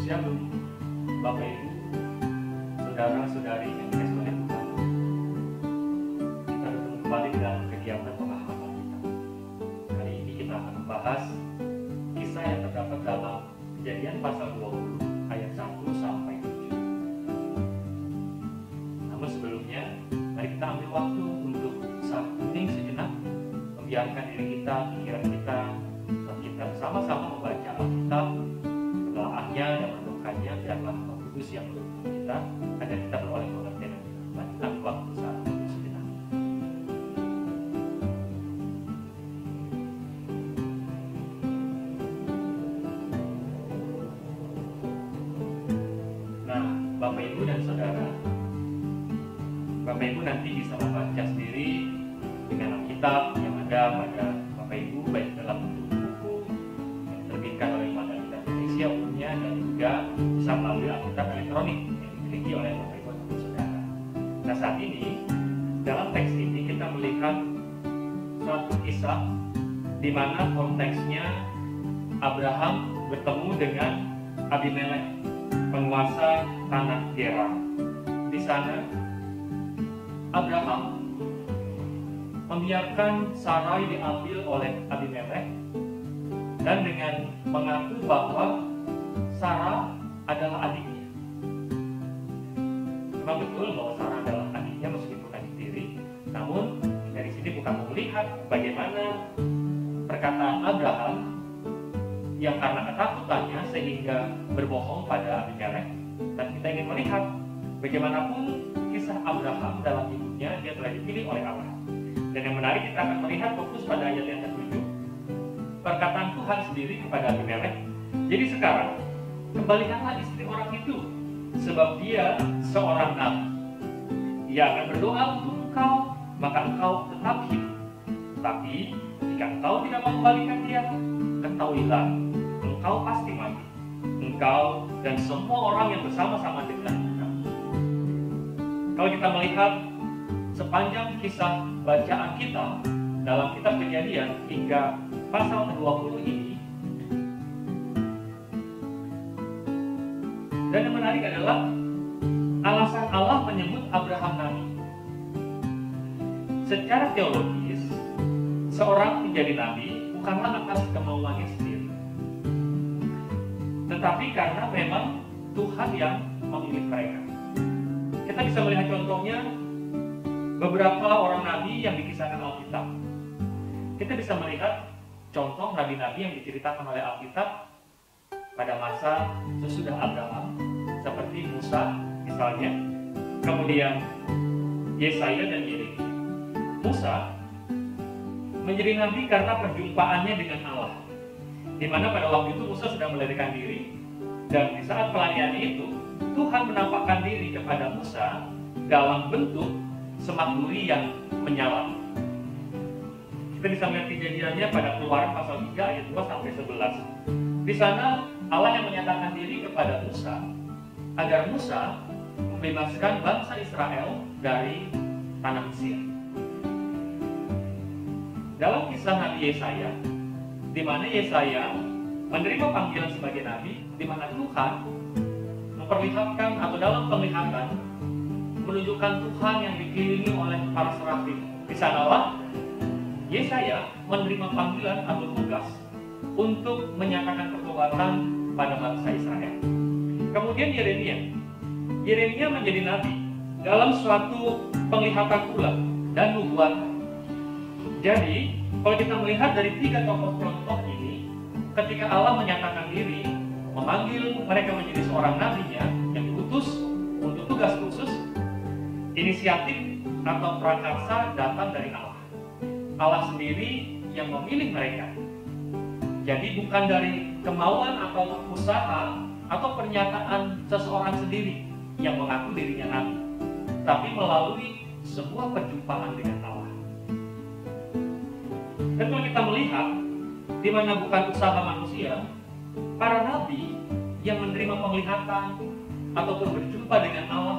Shalom, Bapak Ibu, saudara-saudari yang dikasihi oleh Tuhan. Kita bertemu kembali dalam kegiatan pemahaman kita. Kali ini kita akan membahas kisah yang terdapat dalam Kejadian pasal 20 ayat 1 sampai 7. Namun sebelumnya, mari kita ambil waktu untuk hening sejenak, membiarkan diri kita, pikiran kita, dan kita sama-sama membaca Alkitab, menelaahnya dan merenungkannya, biarlah Roh Kudus yang menuntun kita agar kita beroleh pengertian dan firman. Ambil waktu saat itu sejenak. Nah, Bapak Ibu dan Saudara, Bapak Ibu nanti bisa membaca sendiri dengan Alkitab yang ada pada Bapak Ibu, baik dalam bentuk buku yang diterbitkan oleh Lembaga Alkitab Indonesia umumnya, dan juga bisa melalui Alkitab elektronik yang dimiliki oleh Bapak Ibu dan Saudara. Nah, saat ini dalam teks ini kita melihat suatu kisah di mana konteksnya Abraham bertemu dengan Abimelek, penguasa tanah Gerar. Di sana Abraham membiarkan Sarai diambil oleh Abimelek dan dengan mengaku bahwa Sarah adalah adiknya. Memang betul bahwa Sarah adalah adiknya meskipun adik tiri, namun dari sini bukan melihat bagaimana perkataan Abraham yang karena ketakutannya sehingga berbohong pada Abimelek. Dan kita ingin melihat bagaimanapun kisah Abraham dalam hidupnya, dia telah dipilih oleh Allah. Dan yang menarik, kita akan melihat fokus pada ayat yang ke-7, perkataan Tuhan sendiri kepada Abimelek. Jadi sekarang, kembalikanlah istri orang itu, sebab dia seorang nabi. Dia akan berdoa untuk engkau, maka engkau tetap hidup. Tapi jika engkau tidak mengembalikan dia, ketahuilah, engkau pasti mati. Engkau dan semua orang yang bersama-sama dengan engkau. Kalau kita melihat sepanjang kisah bacaan kita dalam kitab Kejadian hingga pasal ke-20 ini, dan yang menarik adalah alasan Allah menyebut Abraham nabi. Secara teologis, seorang menjadi nabi bukanlah atas kemauannya sendiri, tetapi karena memang Tuhan yang memilih mereka. Kita bisa melihat contohnya beberapa orang nabi yang dikisahkan Alkitab. Kita bisa melihat contoh nabi-nabi yang diceritakan oleh Alkitab pada masa sesudah Abraham, seperti Musa misalnya, kemudian Yesaya dan Yeremia. Musa menjadi nabi karena perjumpaannya dengan Allah, di mana pada waktu itu Musa sudah melarikan diri, dan di saat pelariannya itu Tuhan menampakkan diri kepada Musa dalam bentuk semak duri yang menyala. Kita bisa melihat kejadiannya pada Keluaran pasal 3 ayat 2 sampai 11. Di sana Allah yang menyatakan diri kepada Musa agar Musa membebaskan bangsa Israel dari tanah Mesir. Dalam kisah Nabi Yesaya, di mana Yesaya menerima panggilan sebagai nabi, di mana Tuhan memperlihatkan atau dalam penglihatan menunjukkan Tuhan yang dikelilingi oleh para serafim. Di sanalah Yesaya menerima panggilan atau tugas untuk menyatakan pertobatan pada bangsa Israel. Kemudian Yeremia menjadi nabi dalam suatu penglihatan pula dan nubuatan. Jadi, kalau kita melihat dari tiga tokoh contoh ini, ketika Allah menyatakan diri, memanggil mereka menjadi seorang nabinya yang diutus untuk tugas khusus, inisiatif atau prakarsa datang dari Allah. Allah sendiri yang memilih mereka. Jadi bukan dari kemauan atau usaha atau pernyataan seseorang sendiri yang mengaku dirinya nabi, tapi melalui sebuah perjumpaan dengan Allah. Dan kalau kita melihat di mana bukan usaha manusia, para nabi yang menerima penglihatan ataupun berjumpa dengan Allah,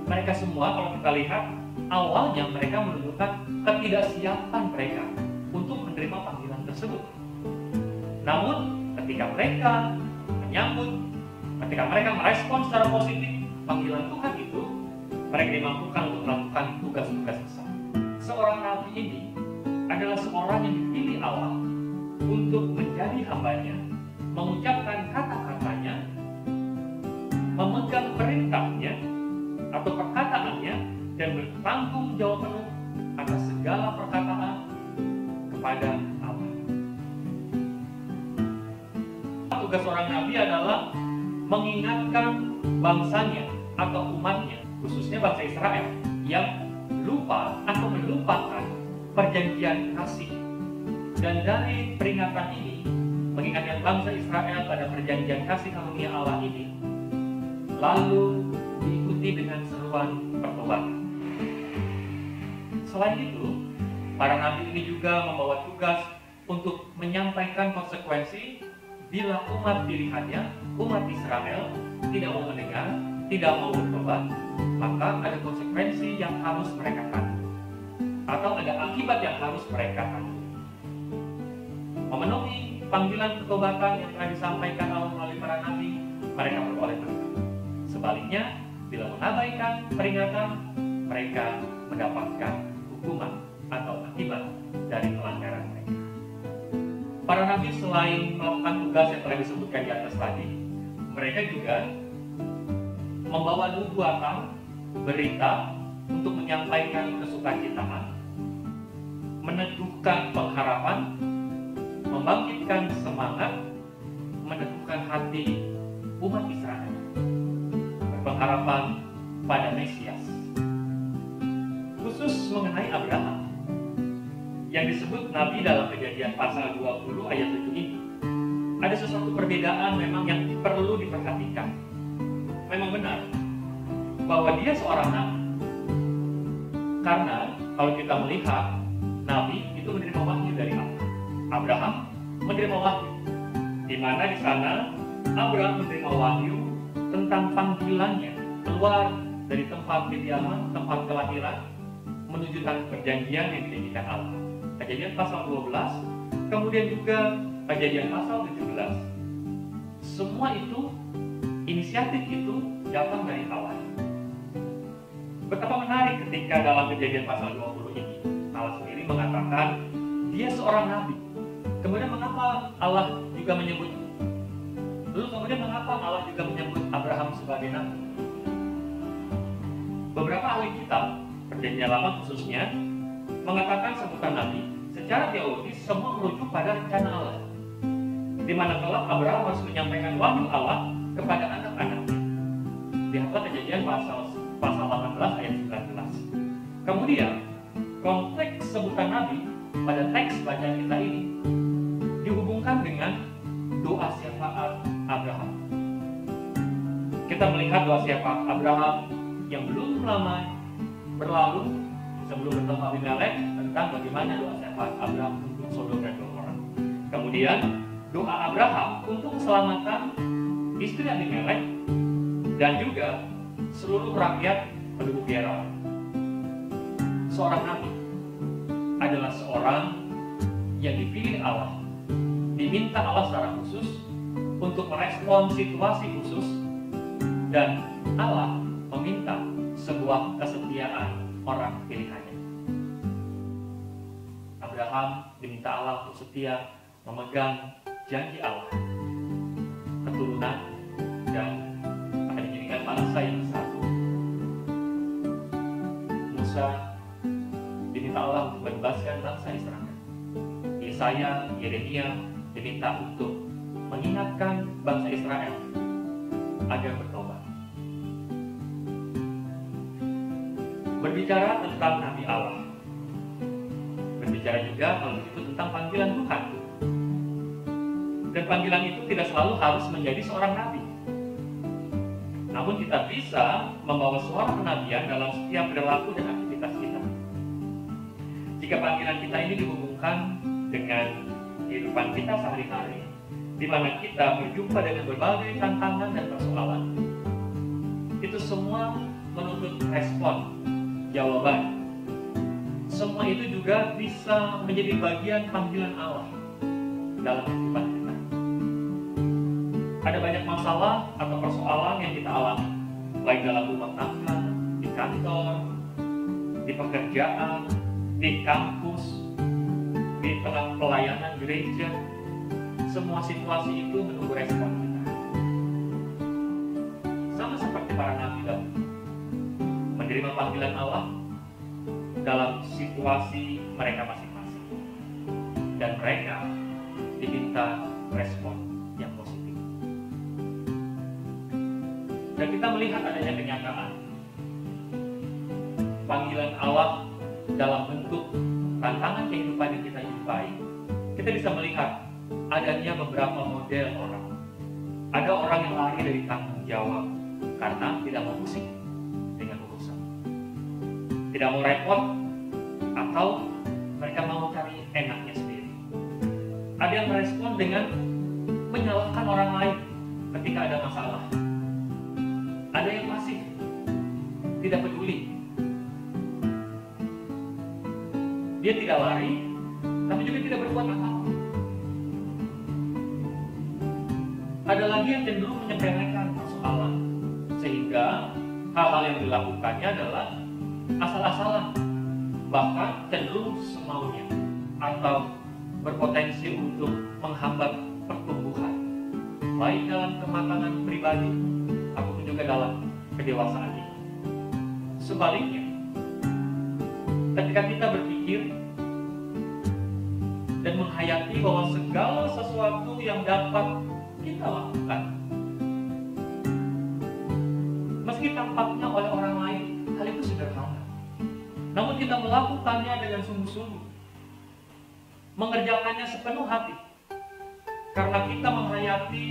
mereka semua kalau kita lihat awalnya mereka menunjukkan ketidaksiapan mereka untuk menerima panggilan tersebut. Namun ketika mereka menyambut, ketika mereka merespon secara positif panggilan Tuhan itu, mereka dimampukan untuk melakukan tugas-tugas besar. Seorang nabi ini adalah seorang yang dipilih Allah untuk menjadi hambanya, mengucapkan kata-katanya, memegang perintahnya atau perkataannya, dan bertanggung jawab penuh atas segala perkataan kepada Allah. Tugas seorang nabi adalah mengingatkan bangsanya atau umatnya, khususnya bangsa Israel, yang lupa atau melupakan perjanjian kasih. Dan dari peringatan ini, mengingatkan bangsa Israel pada perjanjian kasih karunia Allah ini, lalu diikuti dengan seruan pertobatan. Selain itu, para nabi ini juga membawa tugas untuk menyampaikan konsekuensi bila umat pilihannya, umat Israel, tidak mau mendengar, tidak mau bertobat, maka ada konsekuensi yang harus mereka tanggung, atau ada akibat yang harus mereka tanggung. Memenuhi panggilan pertobatan yang telah disampaikan Allah melalui para nabi, mereka beroleh berkat. Sebaliknya, bila mengabaikan peringatan, mereka mendapatkan hukuman atau akibat dari pelanggaran mereka. Para nabi selain melakukan tugas yang telah disebutkan di atas tadi, mereka juga membawa nubuatan, berita untuk menyampaikan kesukacitaan, meneguhkan pengharapan, membangkitkan semangat, meneguhkan hati umat Israel, berpengharapan pada Mesias. Khusus mengenai Abraham, yang disebut Nabi dalam Kejadian pasal 20 ayat 7 ini, ada sesuatu perbedaan memang yang perlu diperhatikan. Memang benar bahwa dia seorang nabi, karena kalau kita melihat nabi itu menerima wahyu dari Allah. Abraham menerima wahyu, di mana di sana Abraham menerima wahyu tentang panggilannya keluar dari tempat kediaman, tempat kelahiran, menuju tanah perjanjian yang dijanjikan Allah. Kejadian pasal 12, kemudian juga Kejadian pasal 17. Semua itu, inisiatif itu datang dari Allah. Betapa menarik ketika dalam Kejadian pasal 20 ini, Allah sendiri mengatakan dia seorang nabi. Kemudian mengapa Allah juga menyebut? Lalu kemudian mengapa Allah juga menyebut Abraham sebagai nabi? Beberapa ahli kitab Perjanjian Lama khususnya mengatakan sebutan nabi secara teologis semua merujuk pada rencana Allah, di mana kelak Abraham harus menyampaikan wahyu Allah kepada anak-anaknya. Lihatlah Kejadian pasal 18 ayat 19. Kemudian konteks sebutan nabi pada teks bacaan kita ini dihubungkan dengan doa syafaat Abraham. Kita melihat doa syafaat Abraham yang belum lama berlalu sebelum bertemu Abimelek tentang bagaimana doa syafaat Abraham untuk Sodom dan Gomora. Kemudian doa Abraham untuk keselamatan istri Abimelek dan juga seluruh rakyat penduduk Gerar. Seorang nabi adalah seorang yang dipilih Allah, diminta Allah secara khusus untuk merespon situasi khusus, dan Allah meminta sebuah kesetiaan orang pilihannya. Abraham diminta Allah untuk setia memegang janji Allah, keturunan, dan akan dijadikan bangsa yang besar. Musa diminta Allah untuk membebaskan bangsa Israel. Yesaya, Yeremia diminta untuk mengingatkan bangsa Israel agar bertobat. Berbicara tentang Nabi Allah, berbicara juga kalau begitu tentang panggilan Tuhan. Dan panggilan itu tidak selalu harus menjadi seorang nabi. Namun kita bisa membawa suara kenabian dalam setiap perilaku dan aktivitas kita. Jika panggilan kita ini dihubungkan dengan kehidupan kita sehari-hari, di mana kita berjumpa dengan berbagai tantangan dan persoalan, itu semua menuntut respon, jawaban. Semua itu juga bisa menjadi bagian panggilan Allah dalam kehidupan kita. Ada banyak masalah atau persoalan yang kita alami, baik dalam rumah tangga, di kantor, di pekerjaan, di kampus, di tengah pelayanan gereja. Semua situasi itu menunggu respon kita. Sama seperti para nabi dahulu, menerima panggilan Allah dalam situasi mereka masing-masing, dan mereka diminta respon yang positif. Dan kita melihat adanya kenyataan panggilan Allah dalam bentuk tantangan kehidupan yang kita jumpai. Kita bisa melihat adanya beberapa model orang. Ada orang yang lari dari tanggung jawab karena tidak mau pusing dengan urusan, tidak mau repot, atau mereka mau cari enaknya sendiri. Ada yang merespon dengan menyalahkan orang lain ketika ada masalah. Ada yang pasif, tidak peduli. Dia tidak lari, tapi juga tidak berbuat apa-apa. Ada lagi yang cenderung menyepelekan persoalan, sehingga hal-hal yang dilakukannya adalah asal-asalan, bahkan cenderung semaunya, atau berpotensi untuk menghambat pertumbuhan, baik dalam kematangan pribadi ataupun juga dalam kedewasaan ini. Sebaliknya, ketika kita berpikir dan menghayati bahwa segala sesuatu yang dapat kita lakukan, meski tampaknya oleh orang lain hal itu sederhana, namun kita melakukannya dengan sungguh-sungguh, mengerjakannya sepenuh hati, karena kita menghayati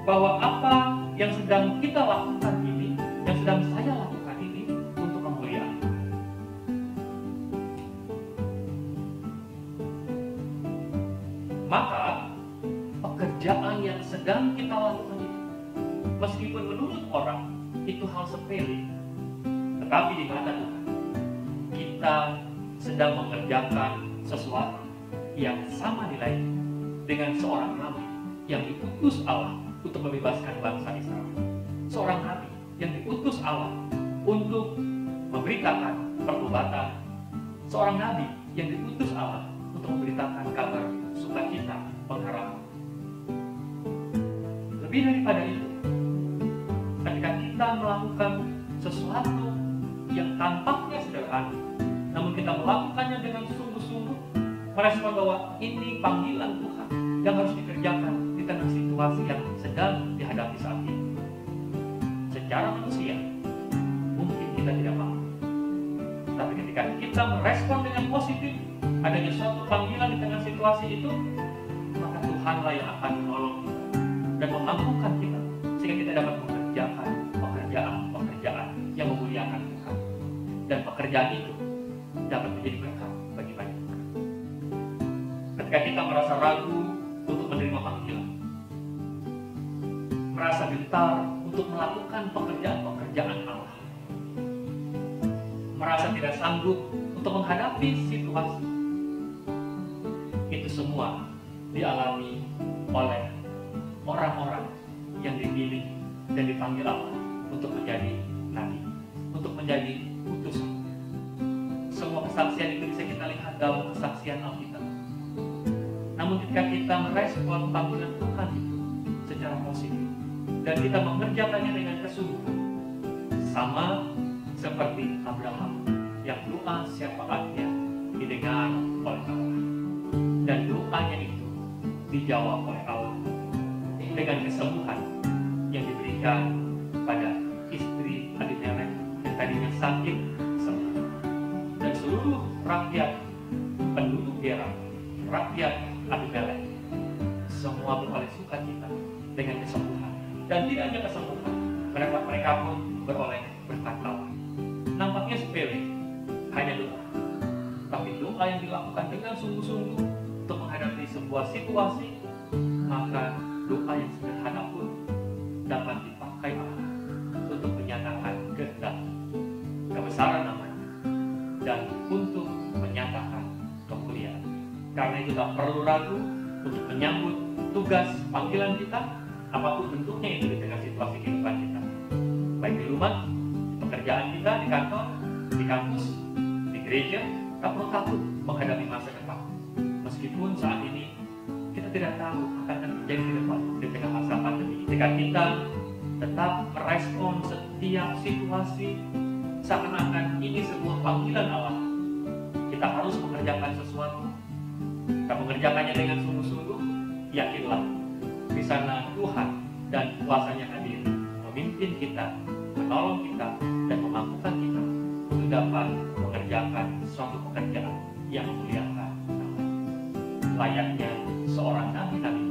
bahwa apa yang sedang kita lakukan ini, yang sedang saya lakukan ini, untuk kemuliaan. Maka pekerjaan yang sedang kita lakukan itu, meskipun menurut orang itu hal sepele, tetapi di mata Tuhan kita sedang mengerjakan sesuatu yang sama nilainya dengan seorang nabi yang diutus Allah untuk membebaskan bangsa Israel. Seorang nabi yang diutus Allah untuk memberitakan pertobatan. Seorang nabi yang diutus Allah untuk memberitakan kabar sukacita, pengharapan. Lebih daripada itu, ketika kita melakukan sesuatu yang tampaknya sederhana, namun kita melakukannya dengan sungguh-sungguh, merespon bahwa ini panggilan Tuhan yang harus dikerjakan di tengah situasi yang sedang dihadapi saat ini. Secara manusia, mungkin kita tidak mampu. Tapi ketika kita merespon dengan positif adanya suatu panggilan di tengah situasi itu, maka Tuhanlah yang akan menolong kita dan memampukan kita sehingga kita dapat mengerjakan pekerjaan yang memuliakan Tuhan, dan pekerjaan itu dapat menjadi berkat bagi banyak orang. Ketika kita merasa ragu untuk menerima panggilan, merasa gentar untuk melakukan pekerjaan Allah, merasa tidak sanggup untuk menghadapi situasi, itu semua dialami oleh orang-orang yang dipilih dan dipanggil Allah untuk menjadi nabi, untuk menjadi utusan. Semua kesaksian itu bisa kita lihat dalam kesaksian Alkitab. Namun ketika kita merespon panggilan Tuhan itu secara positif dan kita mengerjakannya dengan kesungguhan, sama seperti Abraham yang doa syafaatnya didengar oleh Allah, dan doanya itu dijawab oleh Allah dengan kesembuhan yang diberikan pada istri Abimelek yang tadinya sakit sembuh, dan seluruh rakyat penduduk Gerar, rakyat Abimelek, semua beroleh sukacita dengan kesembuhan. Dan tidak hanya kesembuhan, mereka pun beroleh berkat Allah. Nampaknya sepele, hanya doa, tapi doa yang dilakukan dengan sungguh-sungguh untuk menghadapi sebuah situasi, maka doa yang sederhana pun dapat dipakai Allah untuk menyatakan kehendak, kebesaran namanya, dan untuk menyatakan kemuliaan. Karena itu tak perlu ragu untuk menyambut tugas panggilan kita, apapun bentuknya itu di tengah situasi kehidupan kita, baik di rumah, di pekerjaan kita, di kantor, di kampus, di gereja. Tak perlu takut menghadapi masa depan, meskipun saat ini kita tidak tahu akan terjadi di depan di tengah masa pandemi. Jika kita tetap merespon setiap situasi seakan-akan ini sebuah panggilan Allah, kita harus mengerjakan sesuatu. Kita mengerjakannya dengan sungguh-sungguh, yakinlah di sana Tuhan dan kuasanya hadir, memimpin kita, menolong kita, dan memampukan kita untuk dapat mengerjakan suatu pekerjaan yang memuliakan namanya. Layaknya seorang nabi-nabi